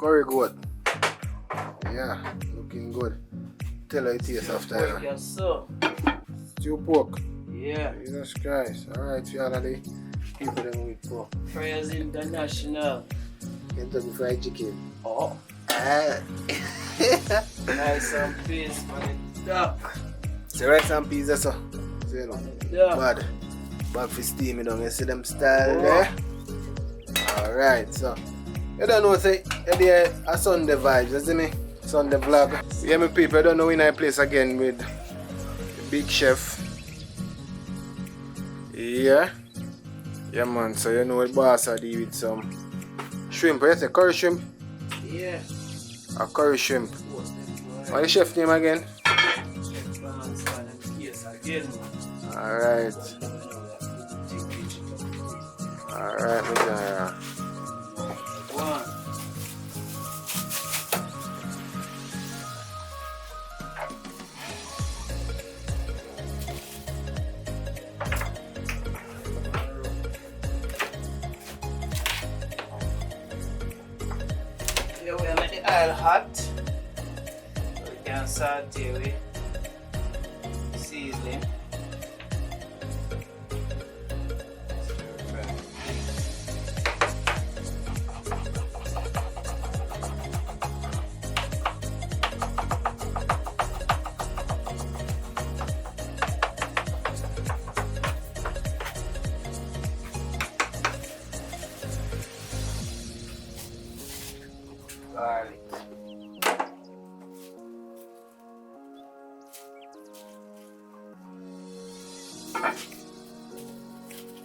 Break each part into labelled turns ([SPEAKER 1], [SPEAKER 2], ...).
[SPEAKER 1] curry goat. Yeah, looking good. Tell her it tastes after.
[SPEAKER 2] Yes, sir.
[SPEAKER 1] Stew pork.
[SPEAKER 2] Yeah.
[SPEAKER 1] Jesus Christ. Alright, we all of the people them with pork.
[SPEAKER 2] Prayers International.
[SPEAKER 1] Kentucky Fried Chicken.
[SPEAKER 2] Oh. Rice and peas for the duck.
[SPEAKER 1] So rice and peas that's so. So you know.
[SPEAKER 2] Yeah.
[SPEAKER 1] Bad. Back for steaming down. You see them style there? Alright, so. You don't know say you're a Sunday vibes, you see me? Sunday vlog. Yeah, me people, I don't know when I place again with the big chef. Yeah. Yeah man, so you know what boss I do with some shrimp. You say curry shrimp?
[SPEAKER 2] Yeah.
[SPEAKER 1] A curry shrimp. What's the chef name again? Alright. Alright, we're gonna
[SPEAKER 2] yeah, we make the oil hot. So we can saute with seasoning. Garlic.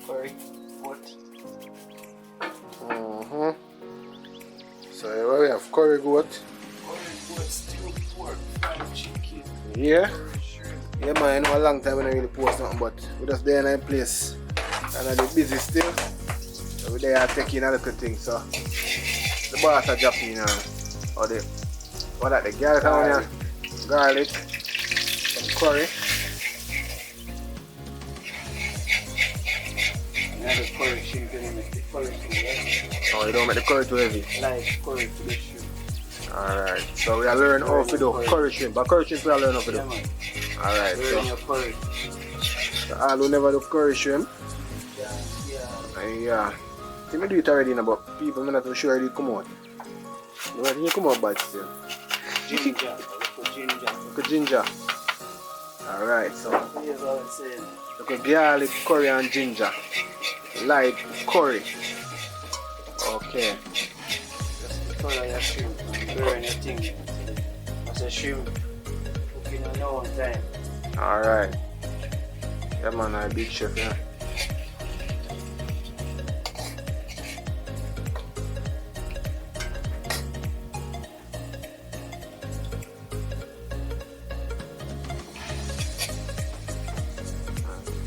[SPEAKER 2] Curry goat.
[SPEAKER 1] So here we have curry goat.
[SPEAKER 2] Curry goat, stew pork, fried chicken.
[SPEAKER 1] Yeah.
[SPEAKER 2] Curry shrimp.
[SPEAKER 1] Yeah man, I know a long time when I really post nothing, but we just there in a place and I'm busy still. So we there taking a little thing, so the boss are dropping or the what that the garlic, some curry.
[SPEAKER 2] And the curry shrimp, you make the curry too heavy.
[SPEAKER 1] Oh, you don't make the curry too heavy?
[SPEAKER 2] Like curry to the shrimp.
[SPEAKER 1] Alright, so we are learning how to do curry shrimp, but curry shrimp we are learning how to do.
[SPEAKER 2] Yeah, man.
[SPEAKER 1] Alright,
[SPEAKER 2] Learn your curry.
[SPEAKER 1] so all who never do curry shrimp,
[SPEAKER 2] Yeah.
[SPEAKER 1] I think I do it already now, but people are not too sure it come out. You know, it come out bad still.
[SPEAKER 2] Ginger. Ginger.
[SPEAKER 1] Look at ginger. Alright, so
[SPEAKER 2] Here's what I'm saying.
[SPEAKER 1] look at garlic, curry and ginger. Light curry. Okay.
[SPEAKER 2] Just the color of your shrimp and burn your thing. As a shrimp cooking a long time.
[SPEAKER 1] Alright. Yeah man, I'm a big chef, yeah.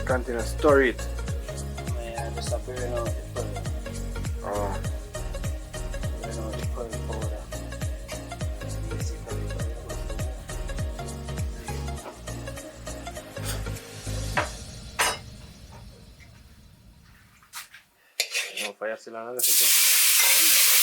[SPEAKER 1] Continue to store it.
[SPEAKER 2] Yeah, just a burn out the curry.
[SPEAKER 1] Oh.
[SPEAKER 2] Burn out the curry powder. Basically,
[SPEAKER 1] No fire still on this.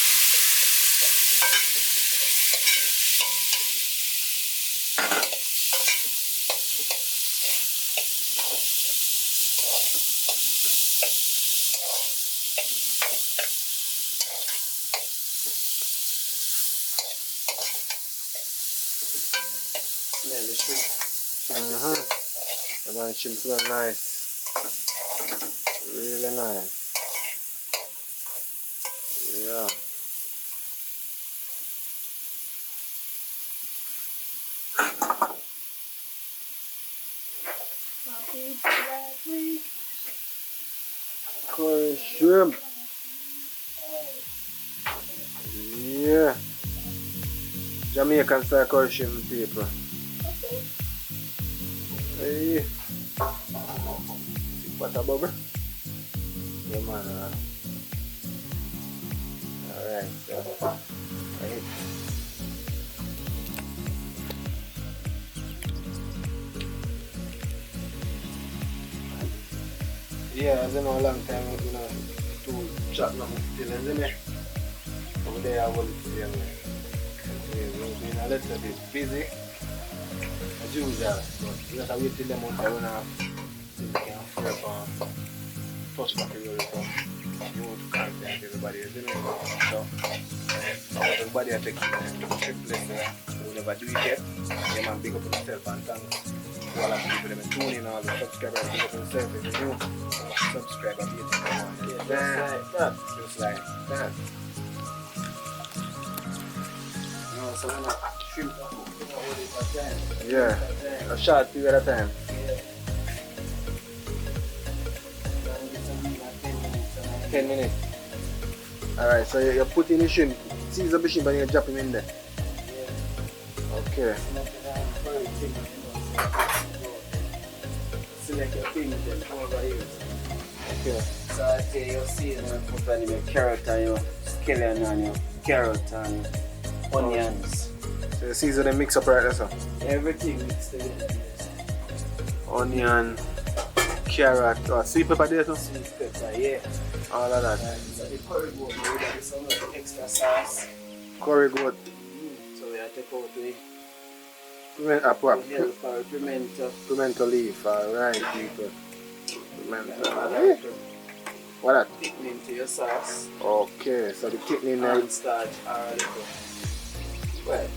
[SPEAKER 2] smell the shrimp.
[SPEAKER 1] The man shrimp smell nice. Really nice. Yeah. Curry shrimp. Yeah. Jamaican style curry shrimp, people. Hey. See butter bubble? Yeah, man. Alright, so. Right. Yeah, it's been a long time, you know, to chat now still, isn't it? Over there, I will stay away. We've been a little bit busy as usual, but we have to wait till them out there when I can free up and touch back the road from you want to contact everybody is doing it. So everybody are taking a trip lesson. We'll never do it yet. Yeah, man, big up on yourself and thanks to all the people that are tuning, all the subscribers, big up on yourself if you're new. Subscribe and hit the on. Yeah, just like that. Just like that.
[SPEAKER 2] No, so we're not shrimp up, we're not holding it at time.
[SPEAKER 1] Yeah, a short period of time.
[SPEAKER 2] Yeah.
[SPEAKER 1] 10 minutes. Alright, so you're putting the shrimp, season the shrimp and you're dropping in there.
[SPEAKER 2] Yeah.
[SPEAKER 1] Okay.
[SPEAKER 2] Select your things then over here.
[SPEAKER 1] Okay.
[SPEAKER 2] So I take your season and put on your carrot and your scallion and your carrot and onions.
[SPEAKER 1] So you season and mix up right there, so.
[SPEAKER 2] Everything mixed together.
[SPEAKER 1] Onion, carrot, sweet pepper there too?
[SPEAKER 2] Sweet pepper, yeah.
[SPEAKER 1] All of that.
[SPEAKER 2] So the curry goat, we have some extra sauce.
[SPEAKER 1] Curry goat.
[SPEAKER 2] So we have to take out the pimento.
[SPEAKER 1] Pimento leaf, alright people. Pimento.
[SPEAKER 2] Yeah.
[SPEAKER 1] What that?
[SPEAKER 2] Thickening to your sauce.
[SPEAKER 1] Okay, so the thickening now.
[SPEAKER 2] Cornstarch or a little. Well,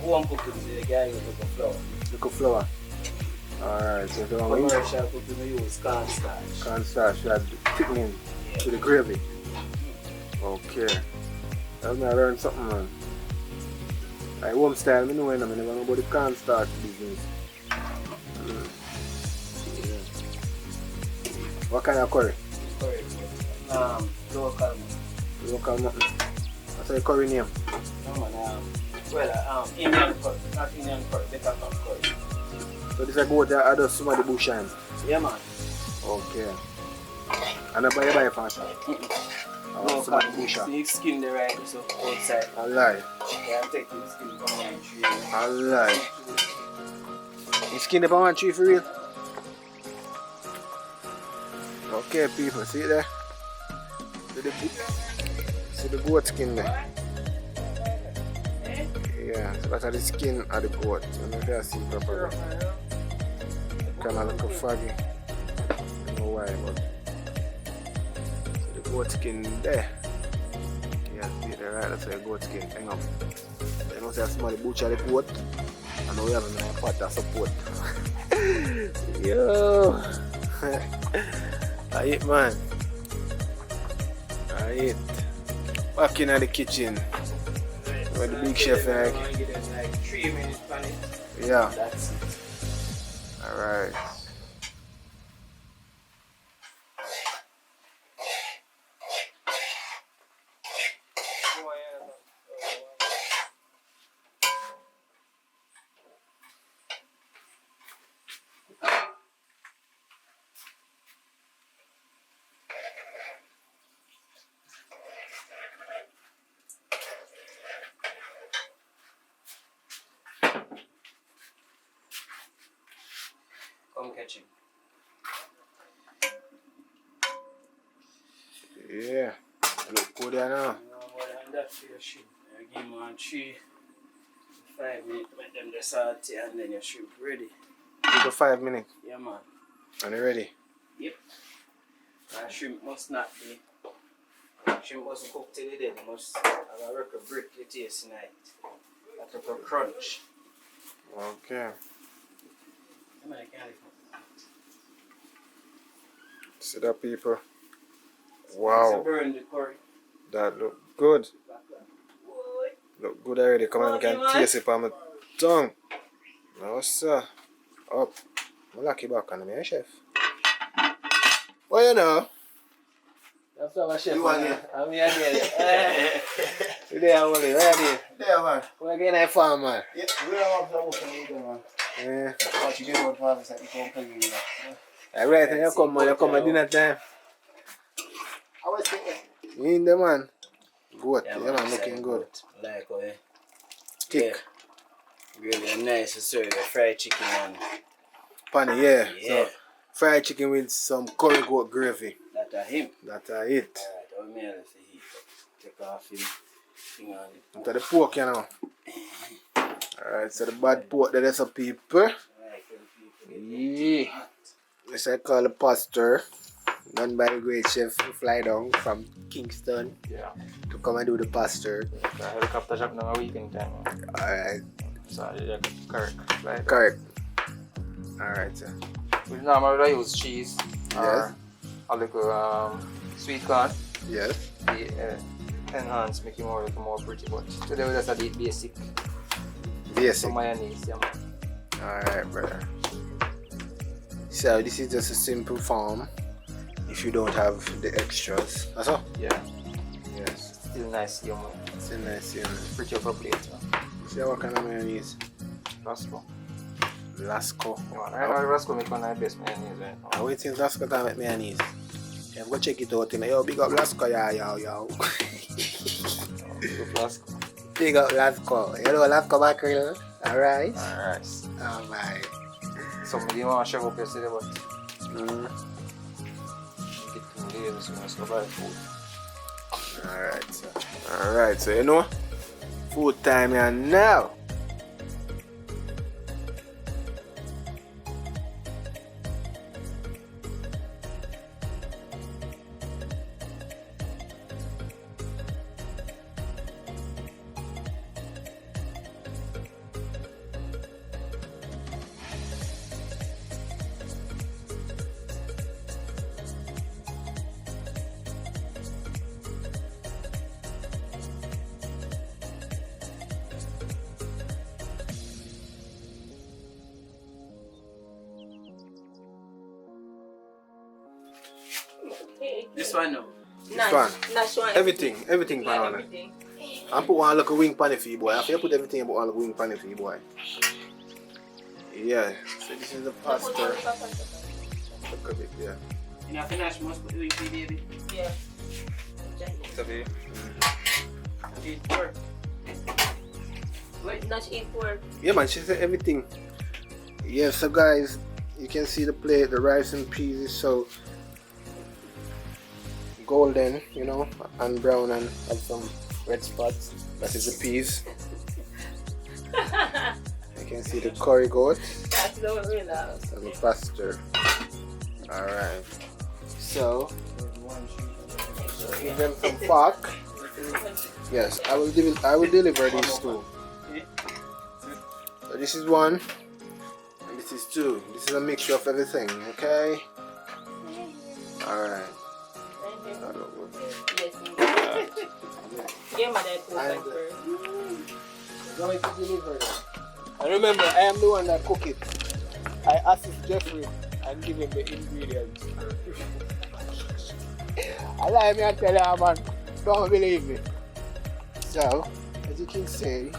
[SPEAKER 2] one cooking the guy use little flour.
[SPEAKER 1] Little flour. Alright, so the
[SPEAKER 2] Commercial cooking we use cornstarch.
[SPEAKER 1] Cornstarch, you add thickening to the gravy. Okay. That's me I learned something, man. Like home style, I know when I never know about the cornstarch business. Yeah. What kind of curry?
[SPEAKER 2] Curry. Local.
[SPEAKER 1] Local mutton. That's the curry name.
[SPEAKER 2] No man, Indian curry, not Indian curry, better from curry.
[SPEAKER 1] So this is a goat that add some of the bush hand?
[SPEAKER 2] Yeah man.
[SPEAKER 1] Okay. And I buy it for
[SPEAKER 2] No,
[SPEAKER 1] some of the bush
[SPEAKER 2] the skin the right so outside.
[SPEAKER 1] I lie.
[SPEAKER 2] Yeah, take the skin from one tree.
[SPEAKER 1] I lie. You skin the one tree for real? Okay people, see there? See the goat skin there? Yeah, so that's the skin of the goat. I'm not going to see properly. Kind of look foggy. I don't know why, but so the goat skin there. Yeah, see there, right? That's the goat skin. Hang up. You know, say somebody butcher the goat. I know we have a pot of support. Yo! I eat, man. I eat. Back in the kitchen. Where the big chef like.
[SPEAKER 2] Give it like 3 minutes on it.
[SPEAKER 1] Yeah.
[SPEAKER 2] That's it.
[SPEAKER 1] Alright.
[SPEAKER 2] Come catch him.
[SPEAKER 1] Yeah. Look good there now.
[SPEAKER 2] No more than that for your shrimp. You give them 5 minutes, make them the salty and then your shrimp ready.
[SPEAKER 1] Give it 5 minutes.
[SPEAKER 2] Yeah man.
[SPEAKER 1] And you ready?
[SPEAKER 2] Yep. And shrimp must not be. Shrimp mustn't cook till it dead. It must have a record brick the taste in it. That type of crunch.
[SPEAKER 1] Okay.
[SPEAKER 2] I can't
[SPEAKER 1] See that people?
[SPEAKER 2] So
[SPEAKER 1] Wow.
[SPEAKER 2] burn the curry.
[SPEAKER 1] That look good. Look good already. Come on, I can taste it on my tongue. No sir. Up. I'm lucky back on me, chef. Well, you know.
[SPEAKER 2] That's our chef.
[SPEAKER 1] You want it?
[SPEAKER 2] I'm here there.
[SPEAKER 1] Today I'm only ready.
[SPEAKER 2] There man.
[SPEAKER 1] We're getting a farm, man.
[SPEAKER 2] Yeah, we don't have to work on it man.
[SPEAKER 1] Yeah.
[SPEAKER 2] But you get what harvest that you come play in there.
[SPEAKER 1] Alright, and you come at dinner time.
[SPEAKER 2] I was thinking.
[SPEAKER 1] You in there, man? Good. Yeah,
[SPEAKER 2] man,
[SPEAKER 1] man, looking good.
[SPEAKER 2] Like how
[SPEAKER 1] Thick.
[SPEAKER 2] Yeah. Really nice to serve the fried chicken and
[SPEAKER 1] Panny, yeah.
[SPEAKER 2] yeah.
[SPEAKER 1] So, fried chicken with some curry goat gravy.
[SPEAKER 2] That are him.
[SPEAKER 1] That are it.
[SPEAKER 2] Alright, I'll mail it for heat. take off him thing on it.
[SPEAKER 1] Into the pork, you know. Alright, so the bad pork there is some people.
[SPEAKER 2] Right,
[SPEAKER 1] Yeah. This I call the pastor. Done by the great chef who fly down from Kingston
[SPEAKER 2] yeah.
[SPEAKER 1] to come and do the pastor.
[SPEAKER 2] The helicopter shop now a weekend time.
[SPEAKER 1] Alright.
[SPEAKER 2] So the Kirk. Right?
[SPEAKER 1] Correct. Alright, sir.
[SPEAKER 2] We normally use cheese or
[SPEAKER 1] Yes.
[SPEAKER 2] a little sweet corn.
[SPEAKER 1] Yes.
[SPEAKER 2] The enhance make it more like more pretty, but today we just eat basic.
[SPEAKER 1] Basic.
[SPEAKER 2] Some mayonnaise, yeah man.
[SPEAKER 1] Alright, brother. So this is just a simple form if you don't have the extras. That's all?
[SPEAKER 2] Yeah.
[SPEAKER 1] Yes.
[SPEAKER 2] Still nice, yeah man.
[SPEAKER 1] It's a nice, yeah.
[SPEAKER 2] Pretty appropriate, man.
[SPEAKER 1] See what kind of mayonnaise?
[SPEAKER 2] Rasco.
[SPEAKER 1] Lasco.
[SPEAKER 2] Yeah, man. I know Rasco make one of the best mayonnaise right now.
[SPEAKER 1] I wait till Lasco can make mayonnaise. Yeah, go check it out. Yo, big up Lasco, yo.
[SPEAKER 2] Rasco.
[SPEAKER 1] Big up Lasco. You know Lasco mackerel? Alright?
[SPEAKER 2] Alright.
[SPEAKER 1] Alright.
[SPEAKER 2] Somebody want to shove up yesterday, but
[SPEAKER 1] Mm.
[SPEAKER 2] get too lazy, so let's go buy food.
[SPEAKER 1] Alright, so you know, food time here now.
[SPEAKER 2] This one no.
[SPEAKER 1] This one. Everything pan on it. And put one little wing pan for you, boy. After you put everything, put one little wing pan for you, boy. Yeah, so this is the pasta. Look at it, yeah.
[SPEAKER 2] You know, finish must put the wing for you, baby.
[SPEAKER 3] Yeah.
[SPEAKER 2] It's a baby. Eat pork.
[SPEAKER 3] Wait, not eat pork.
[SPEAKER 1] Yeah, man, she said everything. Yeah, so guys, you can see the plate, the rice and peas is so golden, you know, and brown and have some red spots. That is the peas. You can see the curry goat
[SPEAKER 3] That's not relax.
[SPEAKER 1] and the pasta. Alright. So, give them some pork. Yes, I will deliver these two. So this is one, and this is two. This is a mixture of everything, okay? Alright.
[SPEAKER 3] Yes. Yeah, my dad
[SPEAKER 1] Going to deliver them. And remember, I am the one that cook it. I assist Jeffrey and give him the ingredients. I lie me and tell you, man, don't believe me. So, as you can see,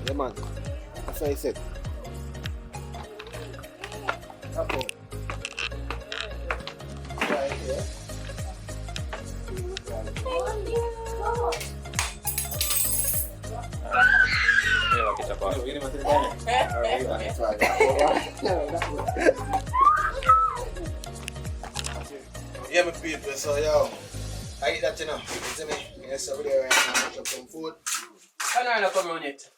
[SPEAKER 1] yeah man, that's what I said. Apple. Right here. Yeah, my people, so yo, I eat that, you know. You see me? Yes, over there right now, I some food.
[SPEAKER 2] Can I not come on it?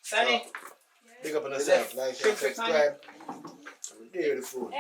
[SPEAKER 1] Sunny, big up on yourself, like and subscribe. I'm with the food.